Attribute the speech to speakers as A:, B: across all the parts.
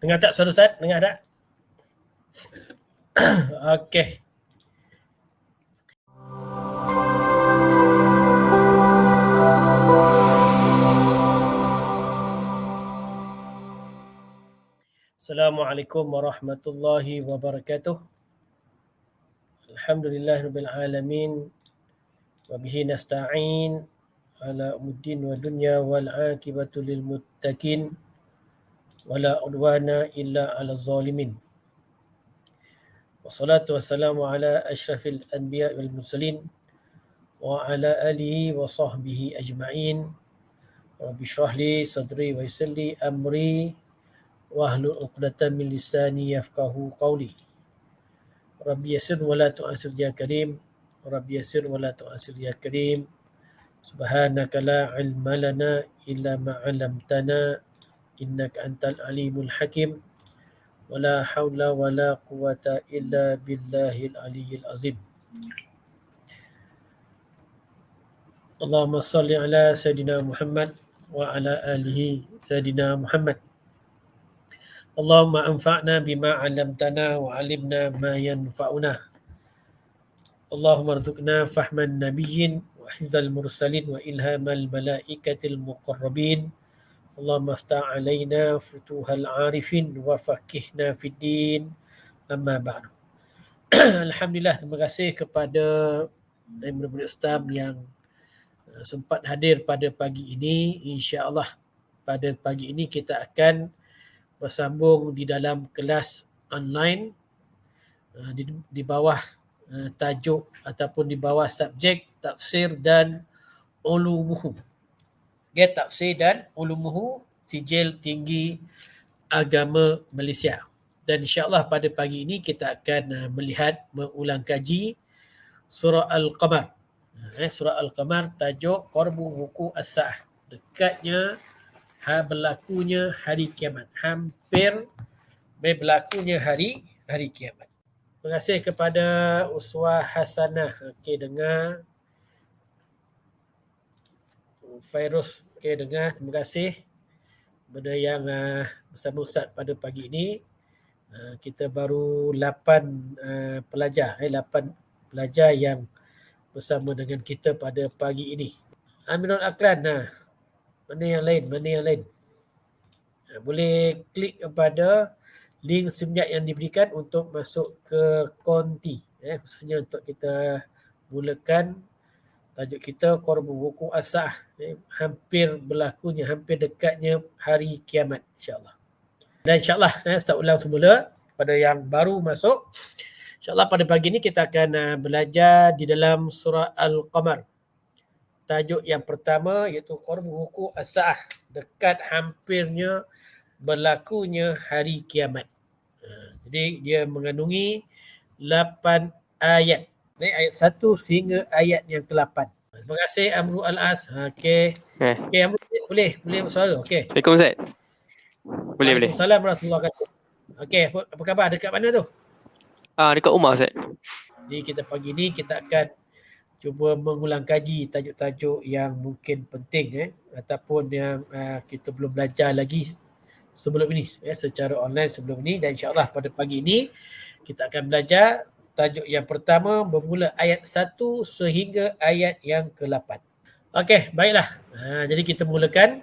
A: Dengar tak suara Ustaz? Dengar tak? Okey. Assalamualaikum warahmatullahi wabarakatuh. Alhamdulillahirabbil alamin. Wa bihi nasta'in ala umuddin wa dunya wal aqibatu lil muttaqin wala udwana illa 'alal zalimin. Wassalatu wassalamu ala asyrafil anbiya wal mursalin wa ala alihi wa sahbihi ajma'in. Rabbi shrah li sadri wa yassir li amri wahlul 'uqdatam min lisani yafqahu qawli. Rabbi yassir wa la tu'assir ya karim. Rabbi yassir wa la tu'assir ya karim. Subhanaka la ilma lana illa ma 'allamtana innaka antal alimul hakim. Wala haula wala quwata illa billahil aliyyil azim. Allahumma salli ala Sayyidina Muhammad wa ala alihi Sayyidina Muhammad. Allahumma anfa'na bima 'allamtana wa 'allimna ma yanfa'una. Allahumma rzuqna fahman nabiyyin wa hifdzal mursalin wa ilhamal malaikatil muqarrabin. Allahumma aftah 'alaina futuhal 'arifin wa faqihna fid din. Amma ba'du. Alhamdulillah, terima kasih kepada murid-murid Islam yang sempat hadir pada pagi ini. InsyaAllah pada pagi ini kita akan bersambung di dalam kelas online di bawah tajuk ataupun di bawah subjek tafsir dan ulumuhu. Okay, tafsir dan ulumuhu, sijil tinggi agama Malaysia. Dan insyaAllah pada pagi ini kita akan melihat mengulang kaji surah Al-Qamar. Surah Al-Qamar tajuk Qarbu Wuku As-Sa'ah. Dekatnya berlakunya hari kiamat. Hampir berlakunya hari kiamat. Terima kasih kepada Uswah Hasanah. Okey, dengar. Fairuz, okey, dengar. Terima kasih kepada yang bersama Ustaz pada pagi ini. Kita baru 8 pelajar. 8 pelajar yang bersama dengan kita pada pagi ini. Aminul Akran, Mana yang lain? Boleh klik kepada link Simjat yang diberikan untuk masuk ke konti. Khususnya untuk kita mulakan tajuk kita Qarbu Wuku As-Sa'ah. Hampir berlakunya, hampir dekatnya hari kiamat, insyaAllah. Dan insyaAllah, saya ulang semula pada yang baru masuk. InsyaAllah pada pagi ini kita akan belajar di dalam surah Al-Qamar. Tajuk yang pertama iaitu Qarbu Wuku As-Sa'ah. Dekat hampirnya berlakunya hari kiamat. Jadi dia mengandungi 8 ayat. Ayat 1 sehingga ayat yang ke-8. Terima kasih Amru Al-As. Okey. Okey, Amru boleh bersuara. Okey.
B: Assalamualaikum Ustaz. Boleh.
A: Waalaikumsalam warahmatullahi wabarakatuh. Okey, apa khabar? Dekat mana tu?
B: Dekat rumah Ustaz.
A: Jadi kita pagi ni kita akan cuba mengulang kaji tajuk-tajuk yang mungkin penting ataupun yang kita belum belajar lagi sebelum ini secara online sebelum ini. Dan insyaAllah pada pagi ini kita akan belajar tajuk yang pertama bermula ayat 1 sehingga ayat yang ke-8. Okey, baiklah. Jadi kita mulakan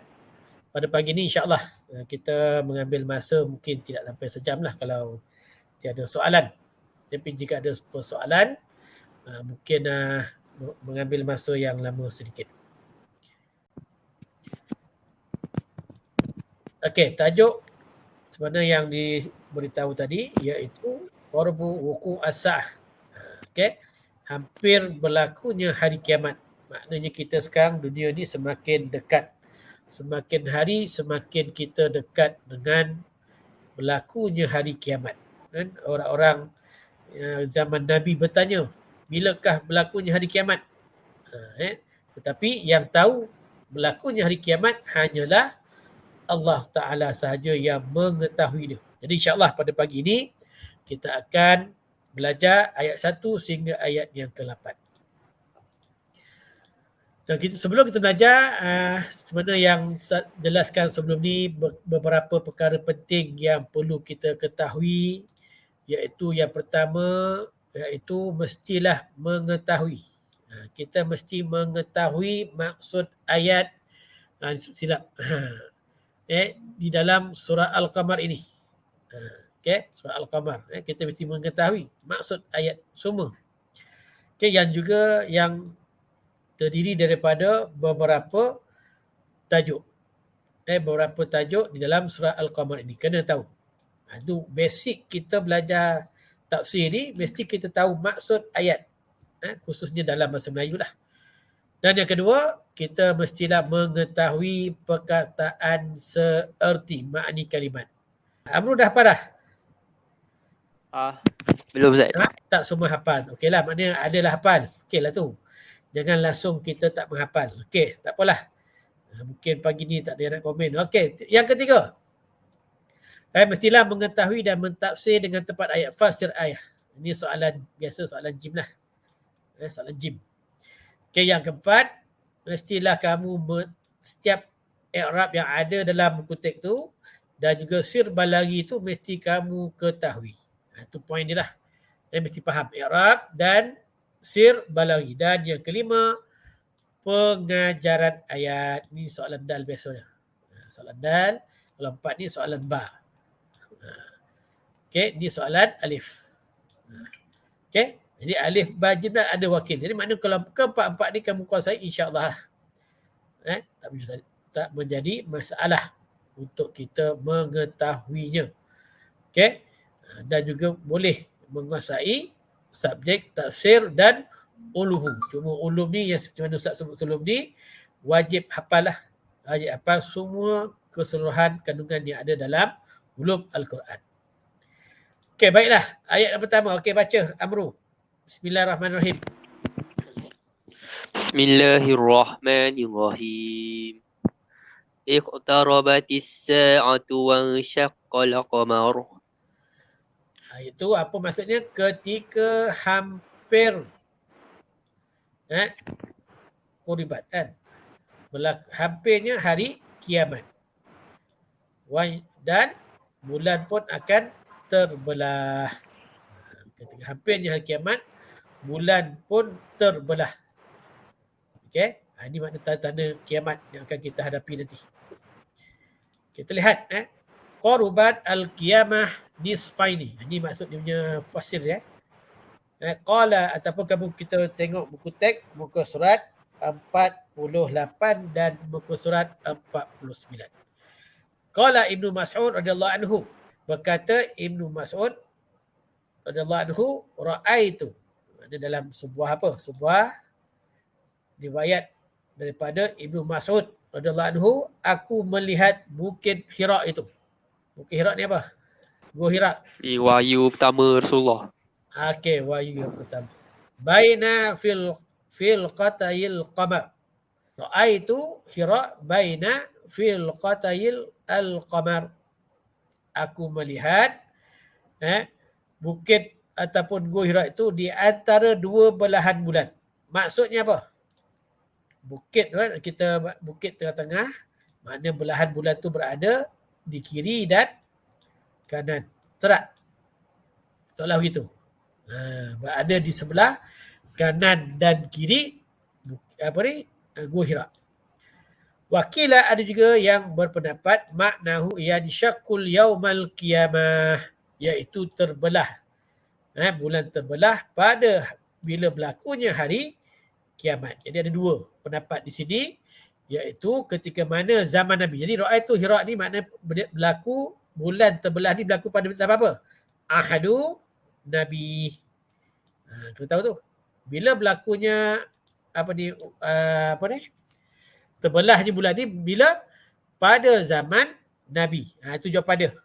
A: pada pagi ini insyaAllah. Kita mengambil masa mungkin tidak sampai sejam lah kalau tiada soalan. Tapi jika ada persoalan mungkin mengambil masa yang lama sedikit. Okey, tajuk sebenarnya yang diberitahu tadi iaitu Qarbu Wuku As-Sa'ah. Okey, hampir berlakunya hari kiamat. Maknanya kita sekarang dunia ni semakin dekat. Semakin hari semakin kita dekat dengan berlakunya hari kiamat. Dan orang-orang zaman Nabi bertanya, bilakah berlakunya hari kiamat? Tetapi yang tahu berlakunya hari kiamat hanyalah Allah Ta'ala sahaja yang mengetahui dia. Jadi insyaAllah pada pagi ini kita akan belajar ayat 1 sehingga ayat yang ke-8. Dan sebelum kita belajar, sebenarnya yang Ustaz jelaskan sebelum ni beberapa perkara penting yang perlu kita ketahui, iaitu yang pertama, iaitu mestilah mengetahui. Kita mesti mengetahui maksud ayat silap di dalam surah Al-Qamar ini. Surah Al-Qamar. Kita mesti mengetahui maksud ayat semua. Yang juga yang terdiri daripada beberapa tajuk. Beberapa tajuk di dalam surah Al-Qamar ini. Kena tahu. Itu basic kita belajar tafsir ni, mesti kita tahu maksud ayat. Khususnya dalam bahasa Melayu lah. Dan yang kedua, kita mestilah mengetahui perkataan seerti, makni kalimat. Amrul dah hafal dah?
B: Belum Ustaz.
A: Tak semua hafal. Okeylah, maknanya adalah hafal. Okeylah tu. Jangan langsung kita tak menghafal. Okey, tak apalah. Mungkin pagi ni tak ada yang nak komen. Okey, yang ketiga. Mestilah mengetahui dan mentafsir dengan tepat ayat. Fasir ayat. Ini soalan biasa, soalan jim lah. Soalan jim. Okey, yang keempat, mestilah kamu setiap i'rab yang ada dalam buku teks tu dan juga sir balaghi tu mesti kamu ketahui. Itu poin dia lah. Mesti faham i'rab dan sir balaghi. Dan yang kelima, pengajaran ayat. Ni soalan dal biasanya. Soalan dal. Kalau 4 ni soalan ba. Okey, ni soalan alif. Okey. Jadi alif, ba, jim ada wakil. Jadi maknanya kalau keempat-empat ni kamu kuasai, insya-Allah tak menjadi masalah untuk kita mengetahuinya. Okey. Dan juga boleh menguasai subjek tafsir dan ulum. Cuma ulum ni yang seperti mana Ustaz sebut sebelum ni, wajib hafal lah. Wajib hafal semua keseluruhan kandungan yang ada dalam ulum Al-Quran. Okey, baiklah. Ayat yang pertama. Okey, baca Amru. Bismillahirrahmanirrahim.
B: Bismillahirrahmanirrahim. Iqtarabatis sa'atu wanshaqqal qamar.
A: Itu apa maksudnya? Ketika hampir quribat kan? Hampirnya hari kiamat. Dan bulan pun akan terbelah. Ketika hampirnya hari kiamat, bulan pun terbelah. Okey, ini makna tanda-tanda kiamat yang akan kita hadapi nanti. Kita lihat Qarubat al-qiyamah nisfaini. Ini maksud dia punya fasir ya. Qala ataupun kita tengok buku teks muka surat 48 dan muka surat 49. Qala Ibnu Mas'ud radhiyallahu anhu, berkata Ibnu Mas'ud radhiyallahu anhu, ra'aitu. Ada dalam sebuah riwayat daripada Ibnu Mas'ud radhiyallahu anhu, aku melihat Bukit Hira itu. Bukit Hira ni apa? Gua Hira.
B: Wahyu pertama Rasulullah.
A: Okey, wahyu yang pertama. Baina fil qatayil qamar. Ra'aitu Hira baina fil qatayil al-qamar. Aku melihat bukit ataupun Gua Hira itu di antara dua belahan bulan. Maksudnya apa? Bukit kan, kita bukit tengah-tengah, maknanya belahan bulan tu berada di kiri dan kanan. Terak. Seolah begitu. Berada di sebelah kanan dan kiri Gua Hira. Wakila ada juga yang berpendapat maknahu yanshaqul yaumal qiyamah, iaitu terbelah. Bulan terbelah pada bila berlakunya hari kiamat. Jadi ada dua pendapat di sini, iaitu ketika mana zaman Nabi. Jadi ra'aitu Hira ni makna berlaku, bulan terbelah ni berlaku pada zaman apa? Ahadu Nabi. Kita tahu tu. Bila berlakunya terbelahnya bulan ni bila? Pada zaman Nabi. Itu jawapan dia.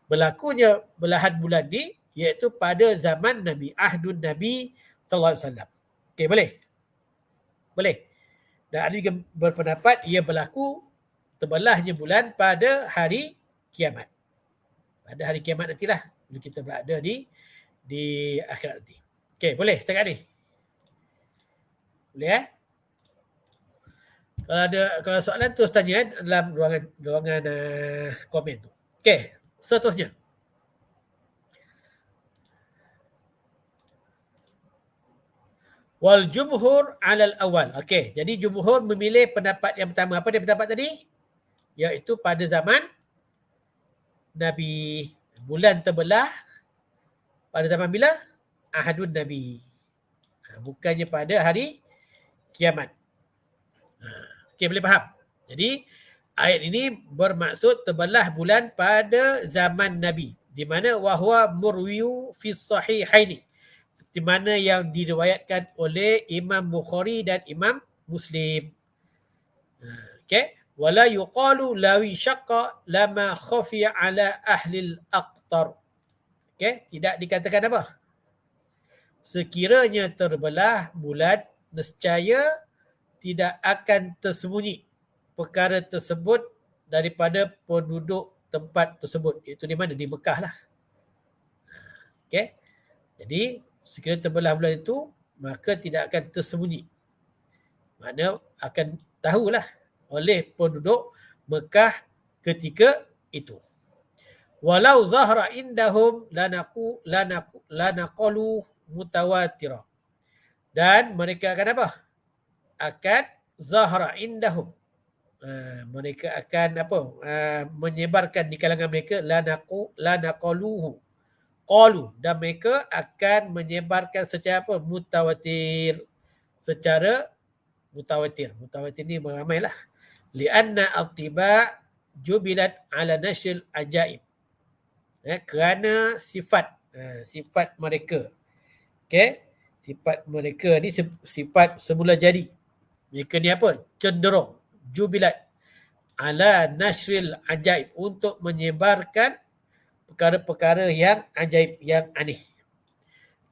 A: Berlakunya belahan bulan ni iaitu pada zaman Nabi, ahdun Nabi sallallahu alaihi wasallam. Okey, boleh? Boleh. Dan ada juga berpendapat ia berlaku terbelahnya bulan pada hari kiamat. Pada hari kiamat nantilah, bila kita berada di akhirat nanti. Okey, boleh setakat ni? Boleh Kalau soalan terus tanya dalam ruangan komen tu. Okey, seterusnya. Wal jumhur alal awal. Okey, jadi jumhur memilih pendapat yang pertama. Apa dia pendapat tadi? Iaitu pada zaman Nabi, bulan terbelah pada zaman bila? Ahadun Nabi. Bukannya pada hari kiamat. Okey, boleh faham? Jadi ayat ini bermaksud terbelah bulan pada zaman Nabi, di mana wahwa murwiyu fi sahihaini, seperti mana yang diriwayatkan oleh Imam Bukhari dan Imam Muslim. Okey, wala yuqalu lawi syaqqa lama khafiya ala ahli al-aqtar. Okey, tidak dikatakan apa? Sekiranya terbelah bulan, nescaya tidak akan tersembunyi perkara tersebut daripada penduduk tempat tersebut. Iaitu di mana? Di Mekah lah. Okey. Jadi sekiranya terbelah bulan itu, maka tidak akan tersembunyi. Maknanya akan tahulah oleh penduduk Mekah ketika itu. Walau zahra indahum lanaqalu mutawatira. Dan mereka akan apa? Akan zahra indahum. Mereka akan apa? Menyebarkan di kalangan mereka lanaqaluhu. Qalu, dan mereka akan menyebarkan secara apa? Mutawatir. Secara mutawatir. Mutawatir ni beramailah. Lianna al-tiba' jubilat ala nashril ajaib. Kerana sifat mereka. Okey? Sifat mereka ni sifat semula jadi. Mereka ni apa? Cenderung. Jubilat ala nashril ajaib, untuk menyebarkan perkara-perkara yang ajaib, yang aneh.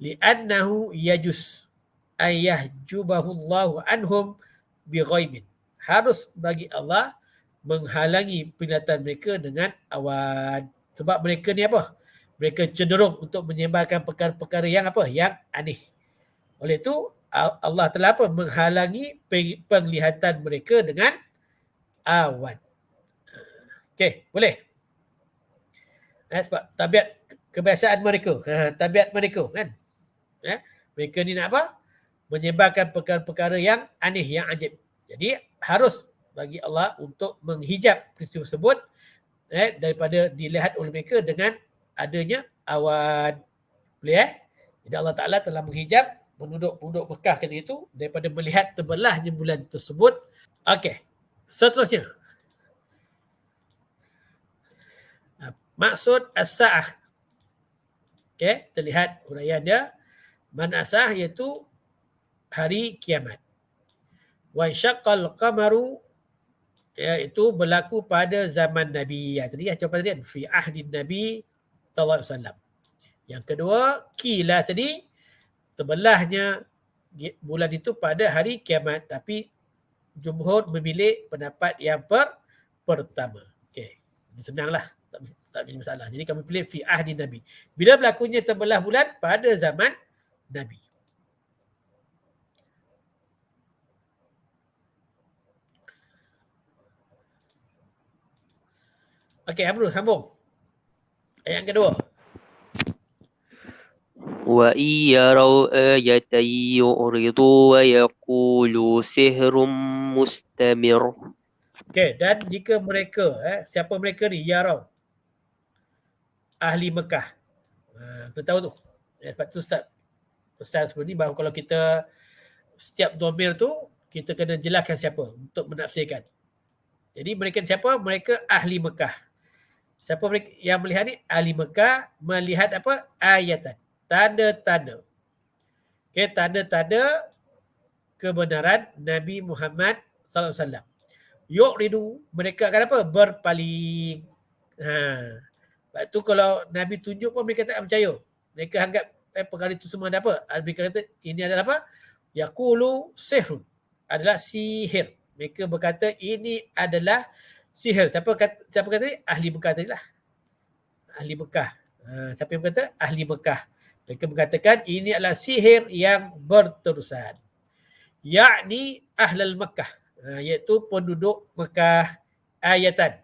A: Li'annahu yajus ayyahjubahullahu anhum bighaibin. Harus bagi Allah menghalangi penglihatan mereka dengan awan. Sebab mereka ni apa? Mereka cenderung untuk menyebarkan perkara-perkara yang apa? Yang aneh. Oleh itu Allah telah apa? Menghalangi penglihatan mereka dengan awan. Okey, boleh? Sebab tabiat kebiasaan mereka. Tabiat mereka kan. Mereka ni nak apa? Menyebarkan perkara-perkara yang aneh, yang ajaib. Jadi harus bagi Allah untuk menghijab peristiwa tersebut daripada dilihat oleh mereka dengan adanya awan. Boleh Jadi Allah Ta'ala telah menghijab penduduk Mekah ketika itu daripada melihat terbelahnya bulan tersebut. Okey, seterusnya. Maksud as-sa'ah. Okey, terlihat huraian dia. Man as-sa'ah iaitu hari kiamat. Wa syaqqal qamaru, iaitu berlaku pada zaman Nabi. Tadi jawapan tadi fi ahdin Nabi sallallahu alaihi wasallam. Yang kedua, qila tadi terbelahnya bulan itu pada hari kiamat, tapi jumhur memilih pendapat yang pertama. Okey, senanglah, tak ada masalah. Jadi kami pilih fi ahdin Nabi. Bila berlakunya terbelah bulan? Pada zaman Nabi. Okey, Amrul, sambung. Ayat yang kedua.
B: وَإِنْ يَرَوْا آيَةً يُعْرِضُوا وَيَقُولُوا سِحْرٌ مُسْتَمِرٌ.
A: Okey, dan jika mereka, siapa mereka ni? Yarau. Ahli Mekah. Kita tahu tu. Sebab tu Ustaz pesan sebelum ni, bahawa kalau kita setiap domir tu, kita kena jelaskan siapa untuk menafsirkan. Jadi mereka siapa? Mereka ahli Mekah. Siapa mereka yang melihat ni? Ahli Mekah melihat apa? Ayatan. Tanda-tanda. Okey, tanda-tanda kebenaran Nabi Muhammad sallallahu alaihi wasallam. Yu'ridu, mereka akan apa? Berpaling. Sebab tu kalau Nabi tunjuk pun mereka tak percaya. Mereka anggap perkara itu semua ada apa? Mereka kata ini adalah apa? Yaqulu sihrun, adalah sihir. Mereka berkata ini adalah sihir. Siapa kata ni? Ahli Mekah tadi lah. Ahli Mekah. Siapa yang berkata? Ahli Mekah. Mereka mengatakan ini adalah sihir yang berterusan. Yakni ahlal Mekah. iaitu penduduk Mekah ayatan.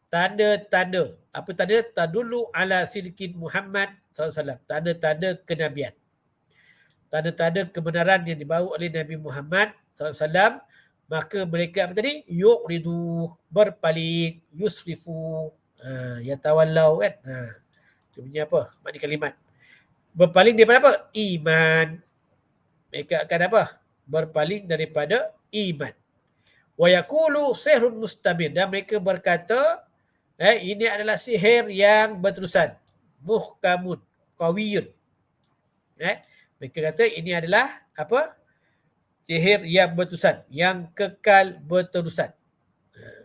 A: Tanda-tanda. Apa tanda? Tadullu ala sidqin Muhammad SAW. Tanda-tanda kenabian. Tanda-tanda kebenaran yang dibawa oleh Nabi Muhammad SAW. Maka mereka apa tadi? Yu'ridu, berpaling, yusrifu, yatawallau kan. Dia punya apa? Makna kalimat. Berpaling daripada apa? Iman. Mereka akan apa? Berpaling daripada iman. Wa yaqulu sihrun mustamir, dan mereka berkata ini adalah sihir yang berterusan. Muhkamun, qawiyun. Mereka kata ini adalah apa? Sihir yang berterusan, yang kekal berterusan.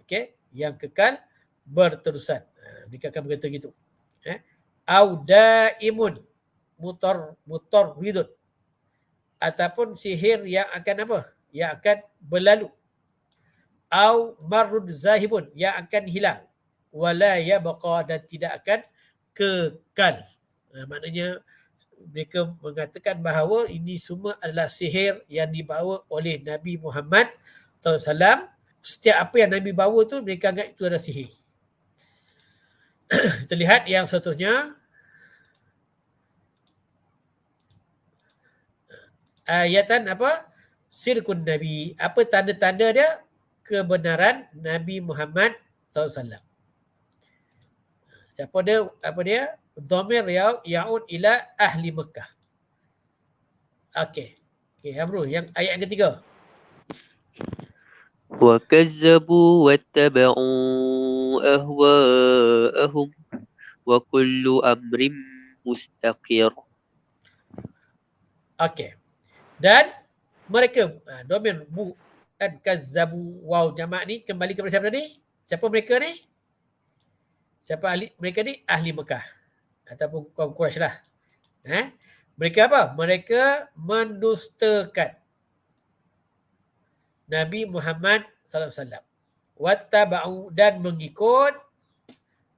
A: Okey, yang kekal berterusan. Mereka akan berkata gitu. Au daimun mutarridun, ataupun sihir yang akan apa? Yang akan berlalu. Au marrud zahibun, yang akan hilang. Wala yabqa, dan tidak akan kekal. Maknanya mereka mengatakan bahawa ini semua adalah sihir yang dibawa oleh Nabi Muhammad SAW. Setiap apa yang Nabi bawa tu mereka anggap itu adalah sihir. Kita lihat yang seterusnya. Ayatan apa? Sirkun Nabi. Apa tanda-tanda dia? Kebenaran Nabi Muhammad SAW. Siapa dia? Apa dia? Dhamir ya'ud ila ahli Mekah. Okey. Amrul, yang ayat yang ketiga.
B: وكذبوا واتبعوا أهواءهم وكل أمر مستقر.
A: Okey. Dan mereka, domain bu dan kazzabu, waw jamak ni kembali kepada siapa tadi? Siapa mereka ni? Siapa ahli mereka ni? Ahli Mekah ataupun kaum Quraisy lah. Mereka apa? Mereka mendustakan Nabi Muhammad SAW. Wattaba'u, dan mengikut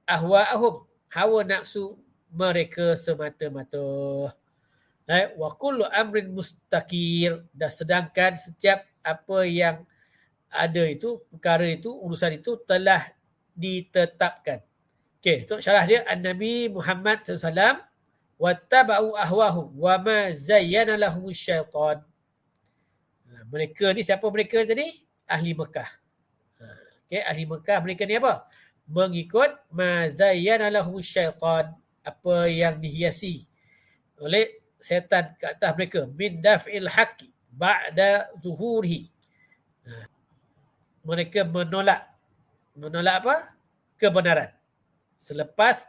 A: ahwa'ahum, hawa nafsu mereka semata-mata. Wa kullu amrin mustaqir, dan sedangkan setiap apa yang ada itu, perkara itu, urusan itu telah ditetapkan. Okey, untuk syarah dia, An-Nabi Muhammad SAW wattaba'u ahwahum wa ma zayyana lahum syaitan. Mereka ni siapa mereka tadi? Ahli Mekah. Okey, ahli Mekah mereka ni apa? Mengikut ma zayyana lahum syaitan, apa yang dihiasi oleh setan ke atas mereka, min daf'il haqqi ba'da zuhurihi. Mereka menolak apa? Kebenaran selepas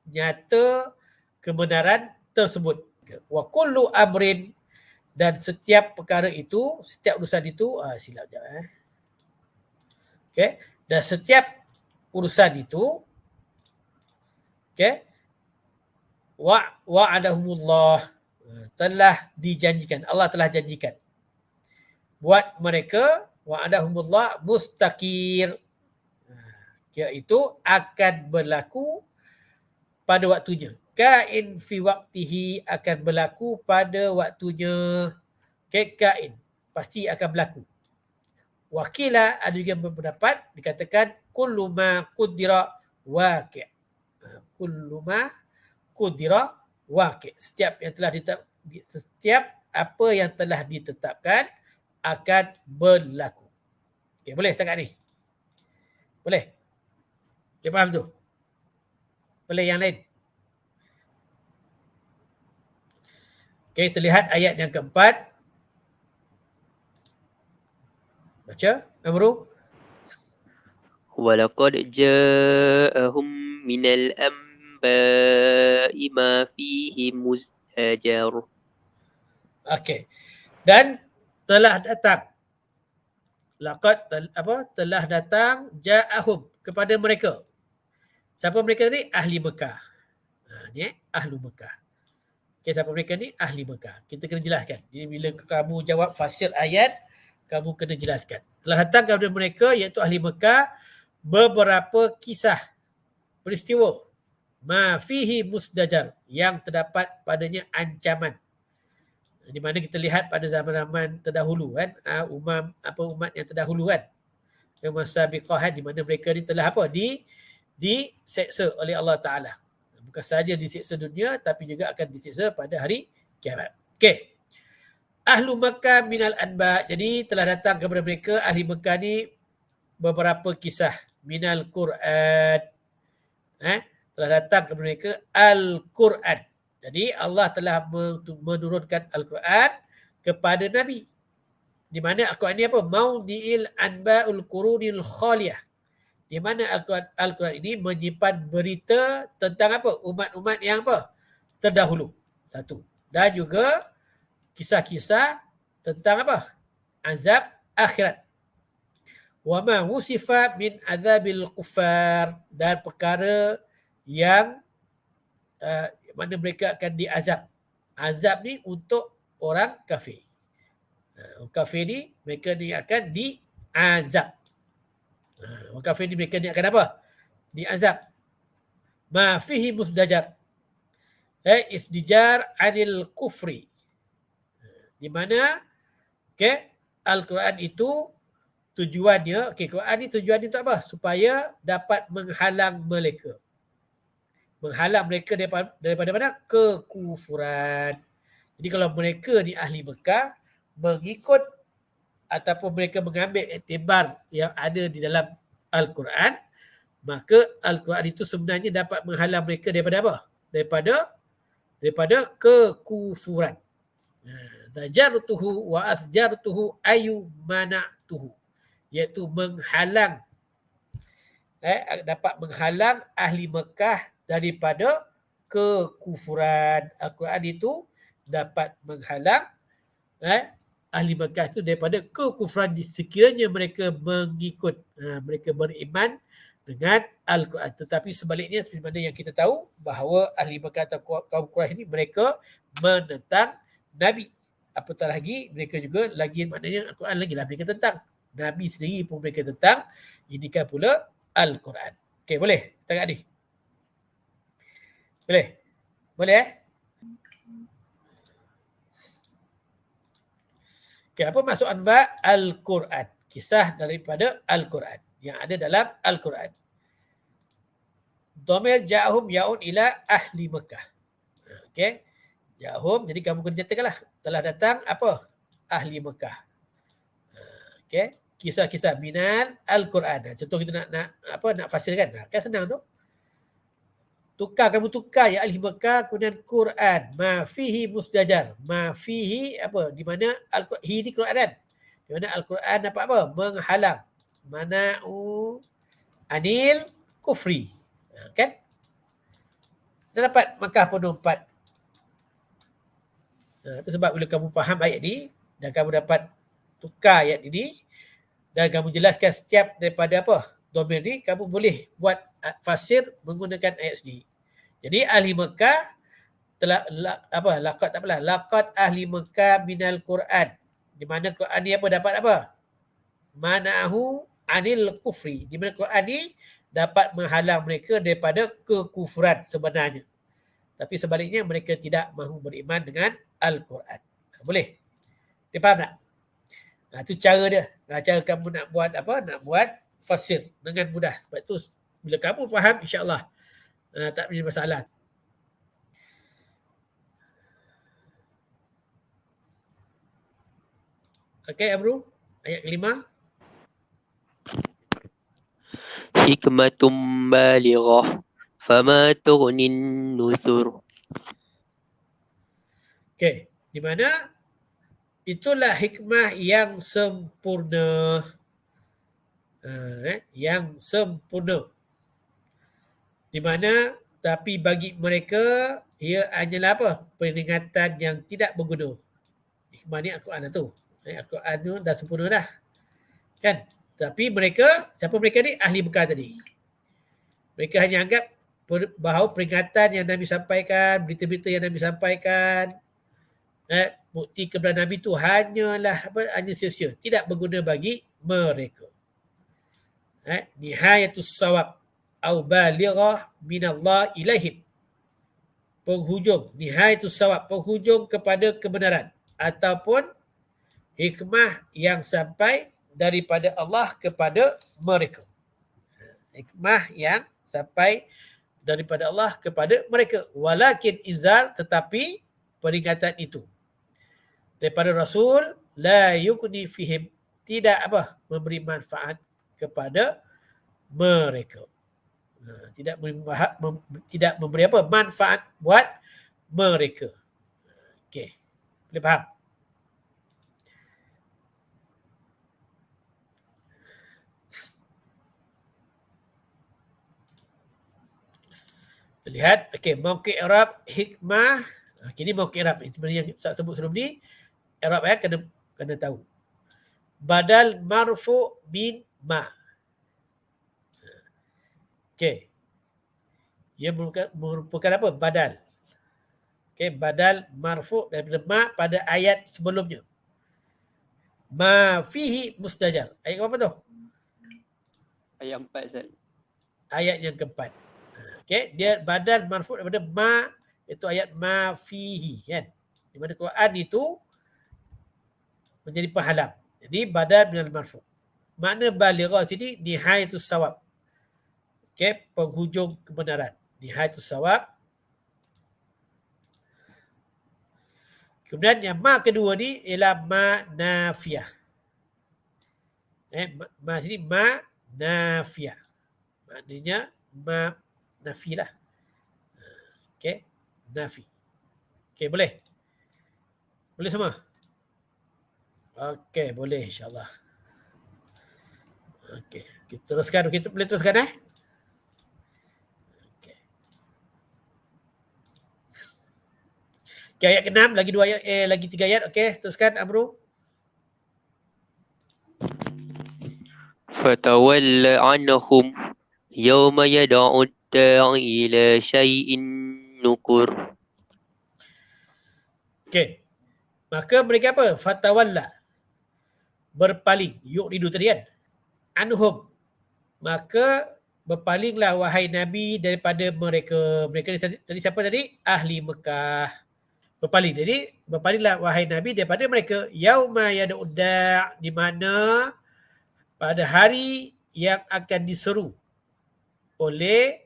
A: nyata kebenaran tersebut. Wa kullu amrin, dan setiap perkara itu, setiap urusan itu, silap sekejap. Okay. Dan setiap urusan itu, okay, wa'adahumullah, telah dijanjikan, Allah telah janjikan buat mereka, wa'adahumullah mustaqir, iaitu akan berlaku pada waktunya. Kain fi waktihi, akan berlaku pada waktunya. Kain, pasti akan berlaku. Wakila, ada juga berpendapat dikatakan kullu ma qudira waqi'. Kullu ma qudira waqi'. Setiap apa yang telah ditetapkan akan berlaku. Okay, boleh setakat ni? Boleh? Dia faham tu? Boleh yang lain? Okay, kita lihat ayat yang keempat. Baca, Amru.
B: وَلَقَدْ جَاءَهُمْ مِنَ الْأَنْبَاءِ مَا فِيهِ مُزْدَجَرٌ.
A: Okey. Dan telah datang. Laqad telah datang ja'ahum, kepada mereka. Siapa mereka ni? Ahli Mekah. Ni Ahlu Mekah. Okay, siapa mereka ni? Ahli Mekah. Kita kena jelaskan. Jadi bila kamu jawab fasir ayat, kamu kena jelaskan. Telah datang kepada mereka, iaitu Ahli Mekah, beberapa kisah, peristiwa, ma fihi musdajar, yang terdapat padanya ancaman. Di mana kita lihat pada zaman-zaman terdahulu kan, umat yang terdahulu kan, yang masabiqah kan, di mana mereka ni telah diseksa oleh Allah Taala. Bukan sahaja diseksa dunia tapi juga akan diseksa pada hari kiamat. Okey. Ahlu Makkah minal anba. Jadi telah datang kepada mereka ahli Makkah ni beberapa kisah minal Quran. Telah datang kepada mereka Al-Quran. Jadi Allah telah menurunkan Al-Quran kepada Nabi. Di mana Al-Quran ni apa? Maudi'il anba'ul qurunil khaliyah. Di mana Al-Quran ini menyimpan berita tentang apa? Umat-umat yang apa? Terdahulu. Satu. Dan juga kisah-kisah tentang apa? Azab akhirat. Wa ma wusifa min azabil kuffar, dan perkara yang mana mereka akan diazab. Azab ni untuk orang kafir. Orang kafir ni mereka ni akan diazab. Orang kafir ni mereka ni akan apa? Diazab. Ma fihi musdajar. Isdijar anil kufri. Di mana Al-Quran itu tujuannya, Quran ni tujuannya untuk apa? Supaya dapat menghalang mereka. Menghalang mereka daripada mana? Kekufuran. Jadi kalau mereka ni ahli Mekah mengikut ataupun mereka mengambil iktibar yang ada di dalam Al-Quran, maka Al-Quran itu sebenarnya dapat menghalang mereka daripada apa? Daripada kekufuran. Zajartuhu wa asjartuhu ayu mana'tuhu, iaitu menghalang, dapat menghalang ahli Mekah daripada kekufuran. Al-Quran itu dapat menghalang ahli Mekah itu daripada kekufuran sekiranya mereka mengikut, mereka beriman dengan Al-Quran. Tetapi sebaliknya, sebenarnya yang kita tahu bahawa ahli Mekah atau kaum Quraisy ini mereka menentang Nabi. Apatah lagi mereka juga lagi, maknanya Al-Quran lagi lah mereka tentang. Nabi sendiri pun mereka tentang. Ini kan pula Al-Quran. Okey, boleh? Kita kat ni. Boleh? Boleh Okey, apa maksud anba? Al-Quran. Kisah daripada Al-Quran. Yang ada dalam Al-Quran. Dhamir ja'ahum ya'un ila ahli Mekah. Okey. Ja'ahum, jadi kamu kena nyatakanlah. Telah datang apa? Ahli Mekah. Okey. Kisah-kisah minal Al-Quran. Contoh kita nak fasirkan. Kan senang tu. Kamu tukar ya ahli Mekah kemudian Quran. Ma fihi musdajar. Ma fihi apa? Di mana hi di Quran kan? Di mana Al-Quran dapat apa? Menghalang. Mana'u anil kufri. Kan? Dan dapat Makkah penuh 4. Itu sebab bila kamu faham ayat ni dan kamu dapat tukar ayat ini dan kamu jelaskan setiap daripada apa? Domain ni, kamu boleh buat fasir menggunakan ayat sendiri. Jadi ahli Mekah telah laqad ahli Mekah minal Quran. Di mana Quran ni apa dapat apa? Mana'ahu anil kufri. Di mana Quran ni dapat menghalang mereka daripada kekufuran sebenarnya. Tapi sebaliknya mereka tidak mahu beriman dengan Al-Quran. Boleh? Dia faham tak? Itu cara dia. Cara kamu nak buat apa? Nak buat fasir dengan mudah. Sebab itu bila kamu faham, insya-Allah tak punya masalah. Okey, Amru. Ayat kelima.
B: Hikmatum balighah. Fama tughnin nuzur.
A: Okey, di mana itulah hikmah yang sempurna. Yang sempurna. Di mana tapi bagi mereka ia hanyalah apa? Peringatan yang tidak berguna. Hikmah ni Al-Quran tu. Al-Quran tu dah sempurna dah. Kan? Tapi mereka, siapa mereka ni? Ahli Mekah tadi. Mereka hanya anggap bahawa peringatan yang Nabi sampaikan, berita-berita yang Nabi sampaikan, bukti kebenaran Nabi tu hanya sia-sia, tidak berguna bagi mereka. Nihayatus sawab au balighah minallah ilaihim. Penghujung, nihayatus sawab, penghujung kepada kebenaran. ataupun hikmah yang sampai daripada Allah kepada mereka. Hikmah yang sampai daripada Allah kepada mereka. Walakin izar, tetapi peringatan itu daripada Rasul la yukni fihim, tidak apa memberi manfaat kepada mereka. Tidak memberi apa manfaat buat mereka. Okey. Boleh faham? Lihat, okey, mauqi' i'rab hikmah. Kini mauqi' i'rab sebenarnya yang Ustaz sebut sebelum ni, i'rab kena tahu. Badal marfu min ma. Okey. Ia merupakan apa? Badal. Okey, badal marfu daripada ma pada ayat sebelumnya. Ma fihi mustajar. Ayat apa tu?
B: Ayat 4, Ustaz.
A: Ayat yang keempat. Okey, dia badal marfu daripada ma, itu ayat ma fihi, kan? Di mana Quran itu menjadi penghalang. Jadi badal minal marfu. Makna balighah sini nihayatus sawab. Okey, penghujung kebenaran. Nihayatus sawab. Kemudian yang ma kedua ni ialah ma nafiyah. Ma sini ma nafiyah. Maknanya ma nafi lah. Okey, nafi. Okey, boleh? Boleh semua? Okey, boleh insya-Allah. Okey, kita teruskan. Kita boleh teruskan Okey. Okey, ayat ke-6 lagi 2 ayat lagi 3 ayat. Okey, teruskan Amru.
B: فتول عنهم يوم يدعو الداعي إلى شيء نكر.
A: Okey. Maka mereka apa? Fatawalla. Berpaling. Yu'ridu tadi kan? Anhum. Maka berpalinglah wahai Nabi daripada mereka. Mereka tadi siapa tadi? Ahli Mekah. Berpaling. Jadi berpalinglah wahai Nabi daripada mereka. Yauma yad'ud da', di mana pada hari yang akan diseru oleh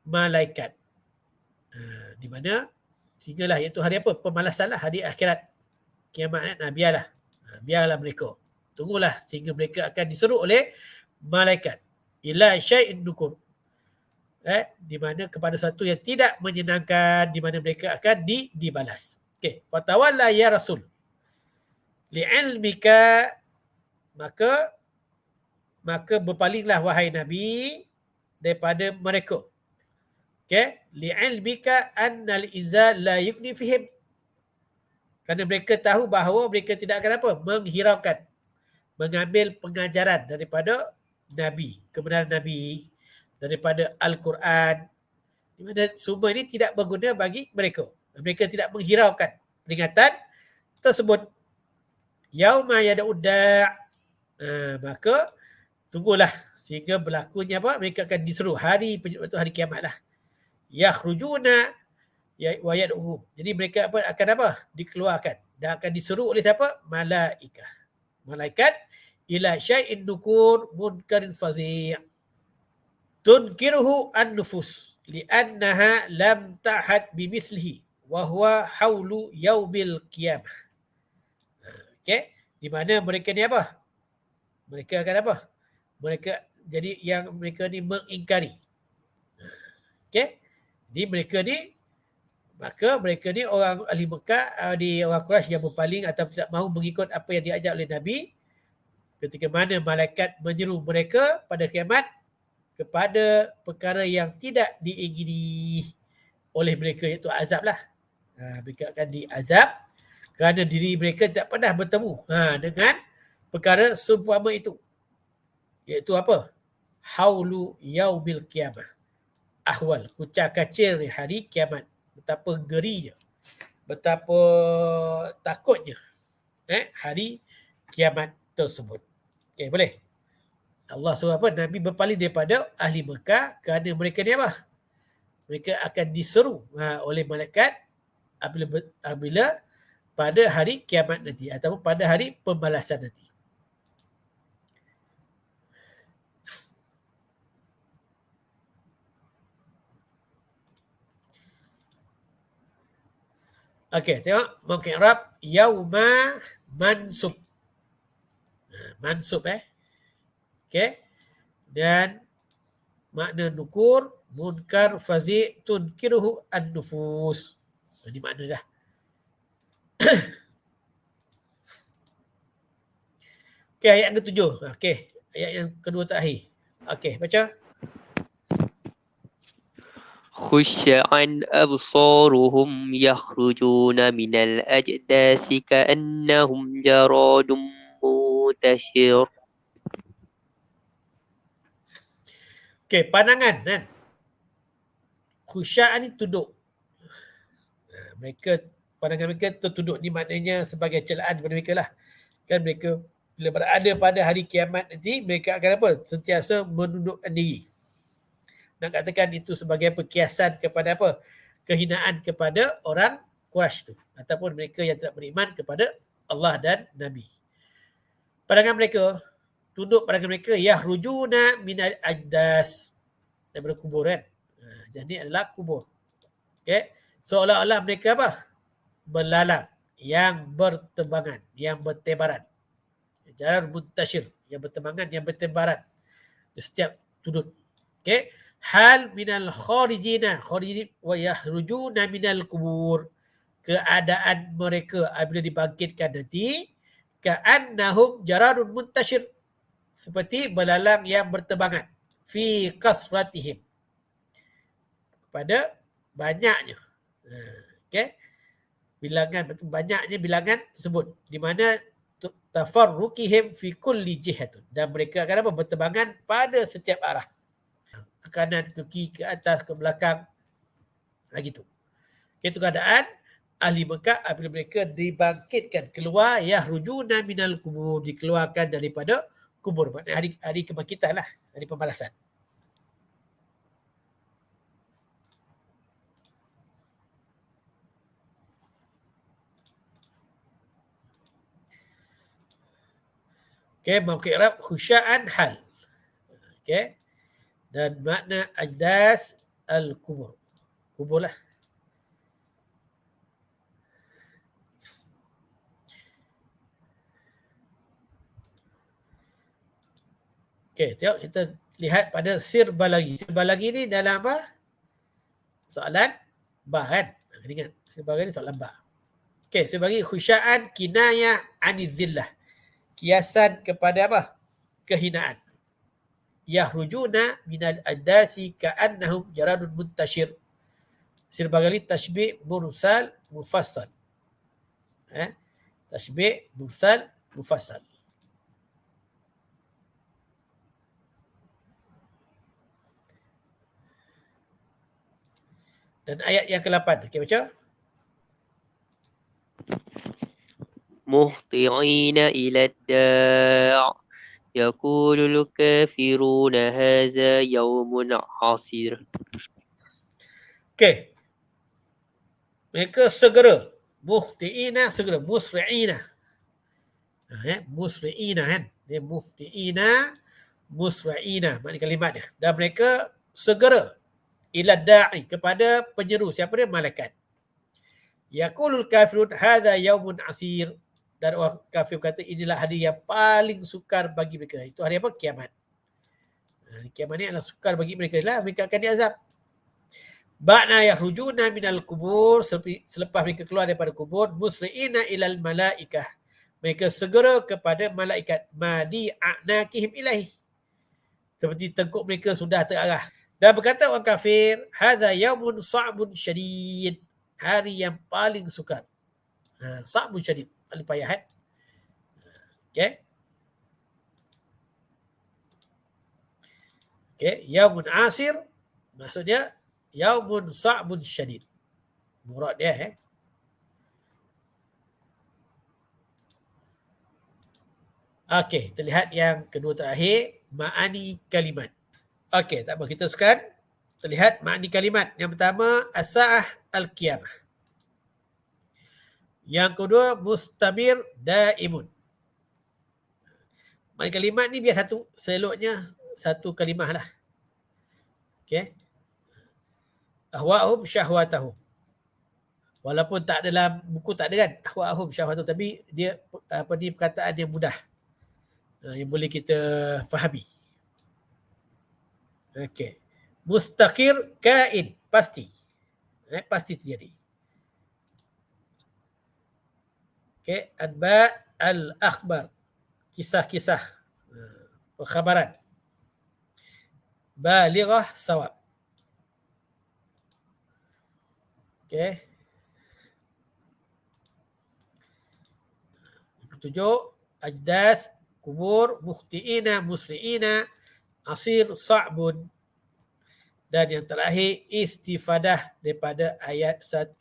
A: malaikat. Di mana sehinggalah iaitu hari apa? Pemalasan lah, hari akhirat. Kiamat biarlah. Biarlah mereka. Tunggulah sehingga mereka akan diseru oleh malaikat. Ila syai'in nukur. Di mana kepada sesuatu yang tidak menyenangkan, di mana mereka akan dibalas. Okey, fatawalla ya Rasul. Li'ilmika, maka berpalinglah wahai Nabi daripada mereka. Okey, li'ilmika annal izal la yukni fihim. Kerana mereka tahu bahawa mereka tidak akan apa? Menghiraukan, mengambil pengajaran daripada Nabi, kebenaran Nabi, daripada Al-Quran. Di mana semua ini tidak berguna bagi mereka. Mereka tidak menghiraukan peringatan tersebut. Yauma yad'ud da'. Maka tunggulah sehingga berlakunya apa? Mereka akan diseru hari penyeru itu hari kiamat lah. Yakhrujuna wa yad'uhum. Jadi mereka akan apa? Dikeluarkan dan akan diseru oleh siapa? Malaikah. Malaikat ila syai'in nukur munkarin fazi'. Tunkiruhu an-nufus li'annaha lam ta'had bimithlihi wa huwa haulu yaumil qiyamah. Okey, di mana mereka ni apa? Mereka akan apa? Mereka jadi yang mereka ni mengingkari. Okey. Jadi mereka ni orang ahli Mekah, di orang Quraisy yang berpaling atau tidak mahu mengikut apa yang diajar oleh Nabi, ketika mana malaikat menyeru mereka pada kiamat kepada perkara yang tidak diingini oleh mereka, iaitu azab lah. Mereka akan diazab kerana diri mereka tidak pernah bertemu dengan perkara seumpama itu, iaitu apa? Haulu yaumil qiyamah. Ahwal, kucak-kacir hari kiamat. Betapa ngerinya, betapa takutnya hari kiamat tersebut. Okey, boleh? Allah suruh apa? Nabi berpaling daripada ahli Mekah kerana mereka ni apa? Mereka akan diseru oleh malaikat apabila pada hari kiamat nanti ataupun pada hari pembalasan nanti. Okey, tengok mungkin Arab yauma mansub. Mansub Okey. Dan makna nukur munkar fazi tunkiruhu an-nufus. Ini makna dah. Okey, ayat yang ke-7. Okey, ayat yang kedua terakhir. Okey, baca.
B: خش عن أبصارهم يخرجون من الأجداث كأنهم جراد منتشر.
A: Okey, pandangan kan. Khusya' ni tunduk. Pandangan mereka tertunduk ni maknanya sebagai celaan kepada mereka lah. Kan mereka bila berada pada hari kiamat nanti, mereka akan apa? Sentiasa menundukkan diri. Nak katakan itu sebagai perkiasan kepada apa? Kehinaan kepada orang Quraisy tu. Ataupun mereka yang tidak beriman kepada Allah dan Nabi. Pandangan mereka, tunduk pandangan mereka, yahrujuna minal ajdas. Daripada kubur kan. Jadi adalah kubur. Okay. Seolah-olah mereka apa? Belalang yang bertebangan, yang bertebaran. Jarar muntashir, yang bertebangan, yang bertebaran. Di setiap sudut. Okay. Hal minal kharijina wa yahrujuna minal kubur. Keadaan mereka apabila dibangkitkan nanti, ka'annahum jaradun muntashir. Seperti belalang yang bertebangan. Fi kasratihim. Pada banyaknya. Okay. Banyaknya bilangan tersebut. Di mana tafarruqihim fi kulli jihatun. Dan mereka akan apa? Bertebangan pada setiap arah. Ke kanan, ke kiri, ke atas, ke belakang. Gitu. Itu keadaan ahli Mekah apabila mereka dibangkitkan keluar yahrujuna minal kubur, dikeluarkan daripada kubur. Maknanya hari kebangkitan lah, hari pembalasan. Okay, mauqi Arab khusya'an hal. Okay. Dan makna ajdas al-kubur. Kubur lah. Okay, tengok kita lihat pada Sir Balaghi. Sir Balaghi ni dalam apa? Soalan ba kan? Ingat, Sir Balaghi ni soalan ba. Okay, Sir Balaghi khusya'an kinaya anizillah. Kiasan kepada apa? Kehinaan. Yahrujuna minal adasi ka'annahum jaradun muntashir. Sir Balaghi tashbih mursal mufassal. Tashbih mursal mufassal. Dan ayat yang ke-8. Okey, baca.
B: مهطعين إلى الداع يقول الكافرون هذا يوم عسير.
A: Okey. Mereka segera. Muhti'ina segera. Musri'ina. Musri'ina kan. Dia muhti'ina, musri'ina. Maknanya kalimat dia. Dan mereka segera. Ila da'i. Kepada penyeru. Siapa dia? Malaikat. Yaqulul kafirun hadha yaumun asir. Dan orang kafir kata inilah hari yang paling sukar bagi mereka. Itu hari apa? Kiamat. Hari kiamat ni adalah sukar bagi mereka lah. Mereka akan diazab. Ba'na yahrujuna minal kubur. Selepas mereka keluar daripada kubur. Musri'ina ilal malaikah. Mereka segera kepada malaikat. Madi a'nakihim ilaih. Seperti tengkuk mereka sudah terarah. Dan berkata orang kafir. Hadha yaumun sa'bun syadid. Hari yang paling sukar. Sa'bun syadid. Paling payah kan? Okay. Okay. Yaumun asir. Maksudnya yaumun sa'bun syadid. Murad dia Okey, kita lihat yang kedua terakhir, ma'ani kalimat. Okey, tak apa, kita teruskan. Kita lihat ma'ani kalimat. Yang pertama, as-sa'ah al-qiyamah. Yang kedua, mustamir daimun. Maknanya kalimat ni biar satu, seloknya satu kalimah lah. Okay. Ahwa'hum syahwatahum. Walaupun tak dalam buku tak ada kan, ahwa'hum syahwatahum, tapi dia ni perkataan yang mudah. Yang boleh kita fahami. Okay. Mustaqir kain, pasti. Pasti terjadi. Okay. Adba al-akhbar, kisah-kisah, khabaran. Balighah sawab. Okay. Ketujuh, ajdas, kubur, muhtiina, musri'ina, asir, sa'bun. Dan yang terakhir, istifadah daripada ayat 1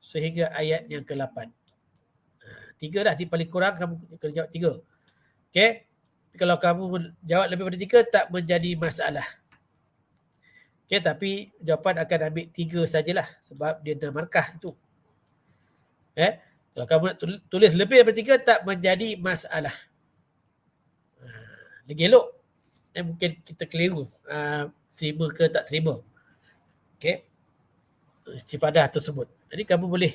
A: sehingga ayat yang ke-8. 3 dah, di paling kurang kamu kena jawab 3. Okay. Kalau kamu jawab lebih daripada 3, tak menjadi masalah. Okay, tapi jawapan akan ambil 3 sajalah sebab dia dah markah tu. Kalau kamu nak tulis lebih daripada 3, tak menjadi masalah. Lagi elok. Mungkin kita keliru. Terima ke tak terima. Okay. Istifadah tersebut. Jadi kamu boleh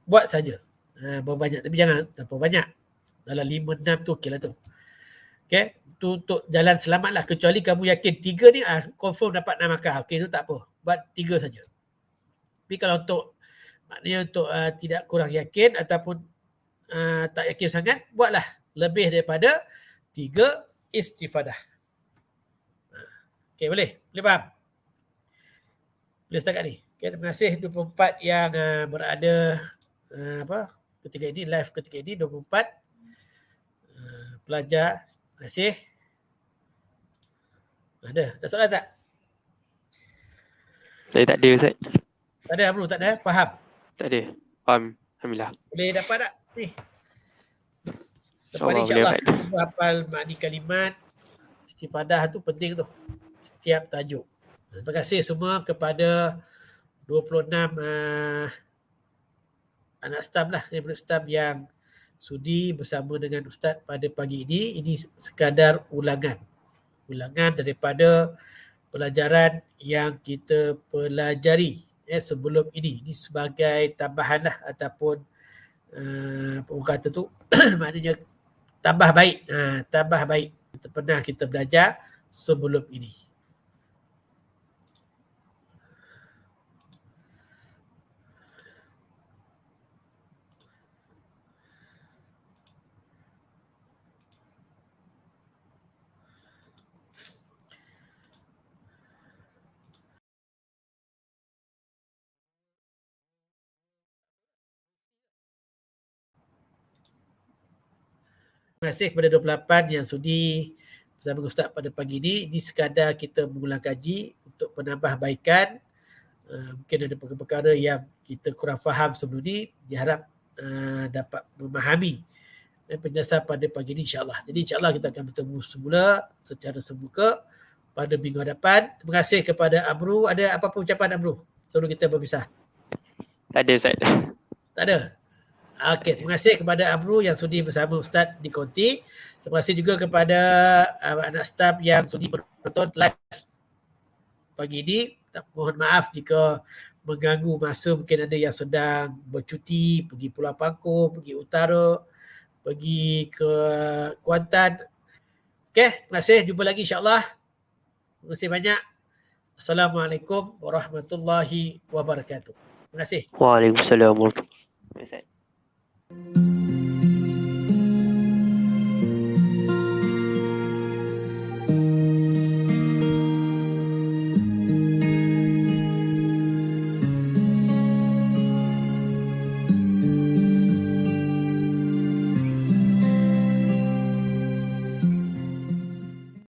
A: buat saja. Berapa banyak. Tapi jangan terlalu banyak. Dalam 5-6 tu okey lah tu. Okay. Tu untuk jalan selamat lah. Kecuali kamu yakin 3 ni confirm dapat 6 markah. Okay, tu tak apa. Buat 3 saja. Tapi kalau untuk maknanya untuk tidak kurang yakin ataupun tak yakin sangat, buatlah lebih daripada 3 istifadah. Okay, boleh? Boleh faham? Boleh setakat ni. Okay, terima kasih 24 yang berada ketika ini, live ketika ini, 24 pelajar. Terima kasih. Ada soalan tak?
B: Saya tak ada, Ustaz.
A: Tak ada, Amru? Tak ada? Faham?
B: Tak ada. Faham. Alhamdulillah.
A: Boleh dapat tak? Ni. Lepas ni
B: InsyaAllah
A: insyaAllah
B: boleh dapat.
A: kita hafal makni kalimat. Istifadah tu penting tu. Setiap tajuk. Terima kasih semua kepada 26 anak staff lah, staff yang sudi bersama dengan Ustaz pada pagi ini. Ini sekadar ulangan daripada pelajaran yang kita pelajari sebelum ini. Ini sebagai tambahan lah ataupun apa kata tu maknanya tambah baik. Tambah baik pernah kita belajar sebelum ini. Terima kasih kepada 28 yang sudi bersama Ustaz pada pagi ini. Ini sekadar kita mengulang kaji untuk penambahbaikan. Mungkin ada perkara-perkara yang kita kurang faham sebelum ini, diharap dapat memahami penjelasan pada pagi ini insyaAllah. Jadi insyaAllah kita akan bertemu semula secara sembuka pada minggu hadapan. Terima kasih kepada Amru. Ada apa-apa ucapan Amru sebelum kita berpisah?
B: Tak ada, Ustaz.
A: Tak ada? Okey, terima kasih kepada Amru yang sudi bersama Ustaz di Konti. Terima kasih juga kepada anak staf yang sudi menonton live pagi ini. Mohon maaf jika mengganggu masa, mungkin ada yang sedang bercuti, pergi Pulau Pangkor, pergi utara, pergi ke Kuantan. Okey, terima kasih. Jumpa lagi insyaAllah. Terima kasih banyak. Assalamualaikum warahmatullahi wabarakatuh. Terima kasih.
B: Waalaikumsalam warahmatullahi wabarakatuh.